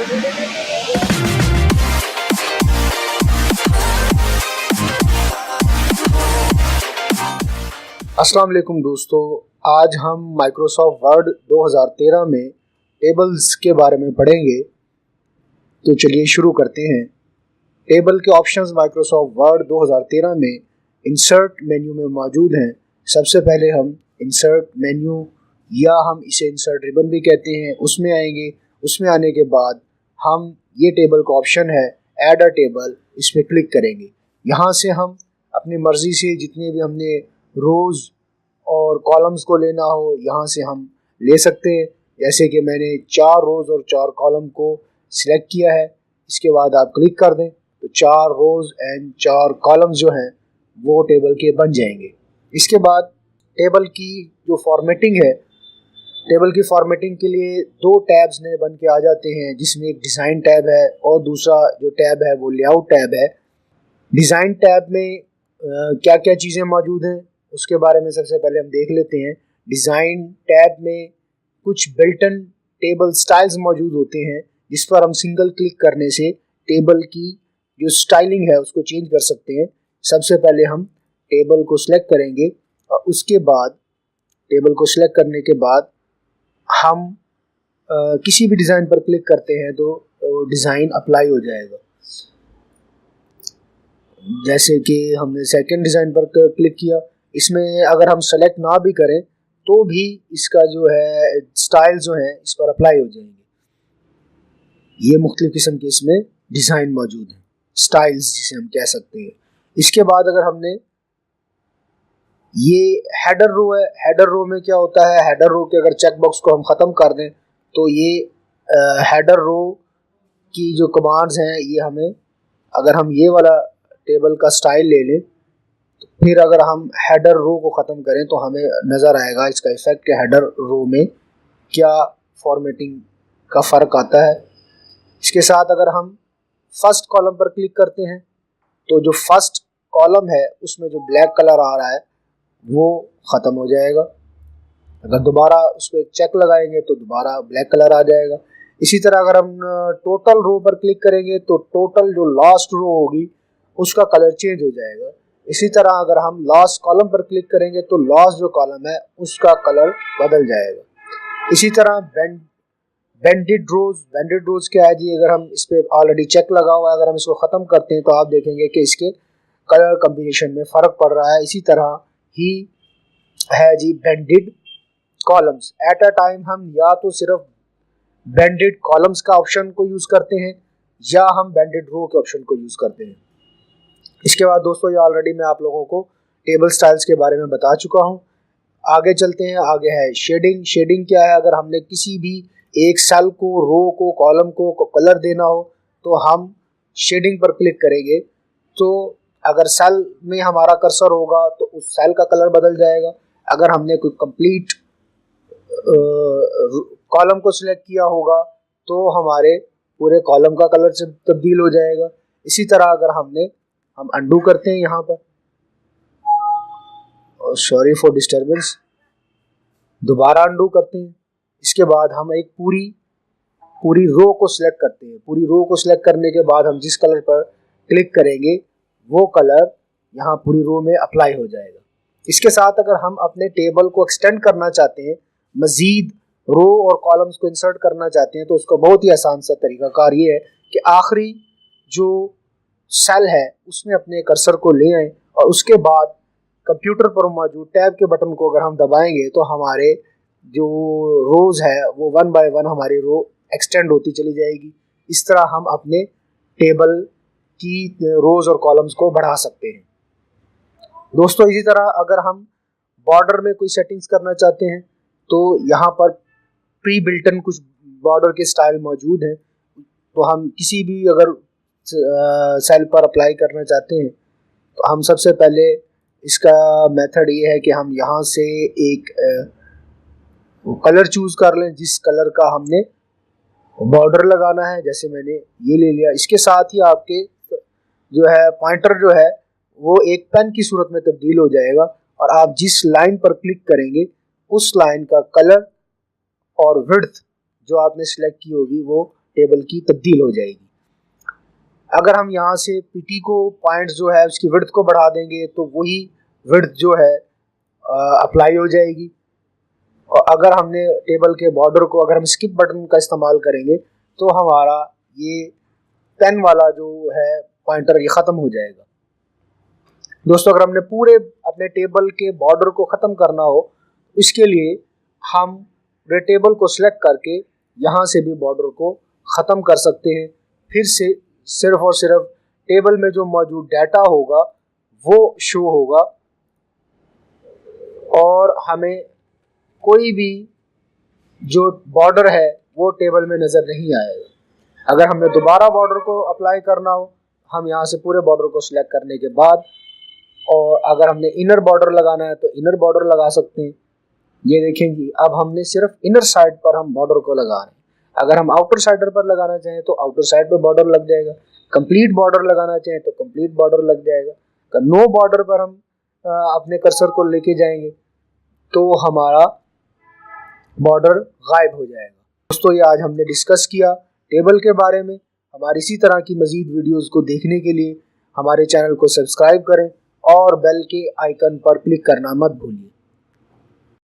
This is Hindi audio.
अस्सलाम वालेकुम दोस्तों, आज हम माइक्रोसॉफ्ट वर्ड 2013 में टेबल्स के बारे में पढ़ेंगे। तो चलिए शुरू करते हैं। टेबल के ऑप्शंस माइक्रोसॉफ्ट वर्ड 2013 में इंसर्ट मेन्यू में मौजूद हैं। सबसे पहले हम इंसर्ट मेन्यू या हम इसे इंसर्ट रिबन भी कहते हैं उसमें आएंगे। उसमें आने के बाद हम ये टेबल का ऑप्शन है ऐड अ टेबल, इस पर क्लिक करेंगे। यहाँ से हम अपनी मर्ज़ी से जितने भी हमने रोज़ और कॉलम्स को लेना हो यहाँ से हम ले सकते हैं। जैसे कि मैंने 4 रोज़ और 4 कॉलम को सिलेक्ट किया है। इसके बाद आप क्लिक कर दें तो 4 रोज़ एंड 4 कॉलम्स जो हैं वो टेबल के बन जाएंगे। इसके बाद टेबल की जो फॉर्मेटिंग है, टेबल की फॉर्मेटिंग के लिए 2 टैब्स नए बन के आ जाते हैं, जिसमें एक डिज़ाइन टैब है और दूसरा जो टैब है वो लेआउट टैब है। डिज़ाइन टैब में क्या क्या चीज़ें मौजूद हैं उसके बारे में सबसे पहले हम देख लेते हैं। डिज़ाइन टैब में कुछ बिल्टन टेबल स्टाइल्स मौजूद होते हैं, जिस पर हम सिंगल क्लिक करने से टेबल की जो स्टाइलिंग है उसको चेंज कर सकते हैं। सबसे पहले हम टेबल को सिलेक्ट करेंगे और उसके बाद टेबल को सिलेक्ट करने के बाद हम किसी भी डिज़ाइन पर क्लिक करते हैं तो डिज़ाइन अप्लाई हो जाएगा। जैसे कि हमने सेकंड डिज़ाइन पर क्लिक किया, इसमें अगर हम सेलेक्ट ना भी करें तो भी इसका जो है स्टाइल जो है इस पर अप्लाई हो जाएंगे। ये मुख्तलिफ किस्म के इसमें डिज़ाइन मौजूद हैं, स्टाइल्स जिसे हम कह सकते हैं। इसके बाद अगर हमने ये हेडर रो है, हेडर रो में क्या होता है, हेडर रो के अगर चेक बॉक्स को हम ख़त्म कर दें तो ये हेडर रो की जो कमांड्स हैं ये हमें, अगर हम ये वाला टेबल का स्टाइल ले लें तो फिर अगर हम हेडर रो को ख़त्म करें तो हमें नज़र आएगा इसका इफ़ेक्ट कि हेडर रो में क्या फॉर्मेटिंग का फ़र्क आता है। इसके साथ अगर हम फर्स्ट कॉलम पर क्लिक करते हैं तो जो फर्स्ट कॉलम है उसमें जो ब्लैक कलर आ रहा है वो ख़त्म हो जाएगा। अगर दोबारा उस पर चेक लगाएंगे तो दोबारा ब्लैक कलर आ जाएगा। इसी तरह अगर हम टोटल रो पर क्लिक करेंगे तो टोटल जो लास्ट रो होगी उसका कलर चेंज हो जाएगा। इसी तरह अगर हम लास्ट कॉलम पर क्लिक करेंगे तो लास्ट जो कॉलम है उसका कलर बदल जाएगा। इसी तरह बेंडेड रोज क्या है जी, अगर हम इस पर ऑलरेडी चेक लगा हुआ है, अगर हम इसको ख़त्म करते हैं तो आप देखेंगे कि इसके कलर कम्बिनेशन में फ़र्क पड़ रहा है। इसी तरह ही है जी banded columns. At a time हम या तो सिर्फ बेंडेड कॉलम्स का ऑप्शन को यूज़ करते हैं या हम बेंडेड रो के ऑप्शन को यूज़ करते हैं। इसके बाद दोस्तों ये ऑलरेडी मैं आप लोगों को टेबल स्टाइल्स के बारे में बता चुका हूँ। आगे चलते हैं, आगे है शेडिंग। शेडिंग क्या है, अगर हमने किसी भी एक सेल को, रो को, कॉलम को कलर देना हो तो हम शेडिंग पर क्लिक करेंगे तो अगर सेल में हमारा कर्सर होगा तो उस सेल का कलर बदल जाएगा। अगर हमने कोई कंप्लीट कॉलम को सिलेक्ट किया होगा तो हमारे पूरे कॉलम का कलर से तब्दील हो जाएगा। इसी तरह अगर हम अंडू करते हैं यहाँ पर, और सॉरी फॉर डिस्टर्बेंस, दोबारा अंडू करते हैं। इसके बाद हम एक पूरी रो को सिलेक्ट करते हैं। पूरी रो को सिलेक्ट करने के बाद हम जिस कलर पर क्लिक करेंगे वो कलर यहाँ पूरी रो में अप्लाई हो जाएगा। इसके साथ अगर हम अपने टेबल को एक्सटेंड करना चाहते हैं, मज़ीद रो और कॉलम्स को इंसर्ट करना चाहते हैं, तो उसका बहुत ही आसान सा तरीकाकार ये है कि आखिरी जो सेल है उसमें अपने कर्सर को ले आएं और उसके बाद कंप्यूटर पर मौजूद टैब के बटन को अगर हम दबाएंगे तो हमारे जो रोज़ है वो 1 बाय 1 हमारी रो एक्सटेंड होती चली जाएगी। इस तरह हम अपने टेबल की रोज़ और कॉलम्स को बढ़ा सकते हैं। दोस्तों इसी तरह अगर हम बॉर्डर में कोई सेटिंग्स करना चाहते हैं तो यहाँ पर प्री बिल्टन कुछ बॉर्डर के स्टाइल मौजूद हैं। तो हम किसी भी अगर सेल पर अप्लाई करना चाहते हैं तो हम सबसे पहले इसका मेथड ये है कि हम यहाँ से एक कलर चूज़ कर लें जिस कलर का हमने बॉर्डर लगाना है। जैसे मैंने ये ले लिया। इसके साथ ही आपके जो है पॉइंटर जो है वो एक पेन की सूरत में तब्दील हो जाएगा और आप जिस लाइन पर क्लिक करेंगे उस लाइन का कलर और विड्थ जो आपने सेलेक्ट की होगी वो टेबल की तब्दील हो जाएगी। अगर हम यहाँ से पीटी को पॉइंट्स जो है उसकी विड्थ को बढ़ा देंगे तो वही विड्थ जो है अप्लाई हो जाएगी। और अगर हमने टेबल के बॉर्डर को, अगर हम स्किप बटन का इस्तेमाल करेंगे तो हमारा ये पेन वाला जो है पॉइंटर ये ख़त्म हो जाएगा। दोस्तों, अगर हमने पूरे अपने टेबल के बॉर्डर को ख़त्म करना हो, इसके लिए हम टेबल को सिलेक्ट करके यहाँ से भी बॉर्डर को ख़त्म कर सकते हैं। फिर से सिर्फ और सिर्फ टेबल में जो मौजूद डाटा होगा वो शो होगा और हमें कोई भी जो बॉर्डर है वो टेबल में नज़र नहीं आएगा। अगर हमें दोबारा बॉर्डर को अप्लाई करना हो, हम यहाँ से पूरे बॉर्डर को सिलेक्ट करने के बाद, और अगर हमने इनर बॉर्डर लगाना है तो इनर बॉर्डर लगा सकते हैं। ये देखेंगे अब हमने सिर्फ इनर साइड पर हम बॉर्डर को लगा रहे हैं। अगर हम आउटर साइड पर लगाना चाहें तो आउटर साइड पर बॉर्डर लग जाएगा। कंप्लीट बॉर्डर लगाना चाहें तो कंप्लीट बॉर्डर लग जाएगा। अगर नो बॉर्डर पर हम अपने कर्सर को लेके जाएंगे तो हमारा बॉर्डर गायब हो जाएगा। दोस्तों, ये आज हमने डिस्कस किया टेबल के बारे में। हमारी इसी तरह की मज़ीद वीडियोस को देखने के लिए हमारे चैनल को सब्सक्राइब करें और बेल के आइकन पर क्लिक करना मत भूलिए।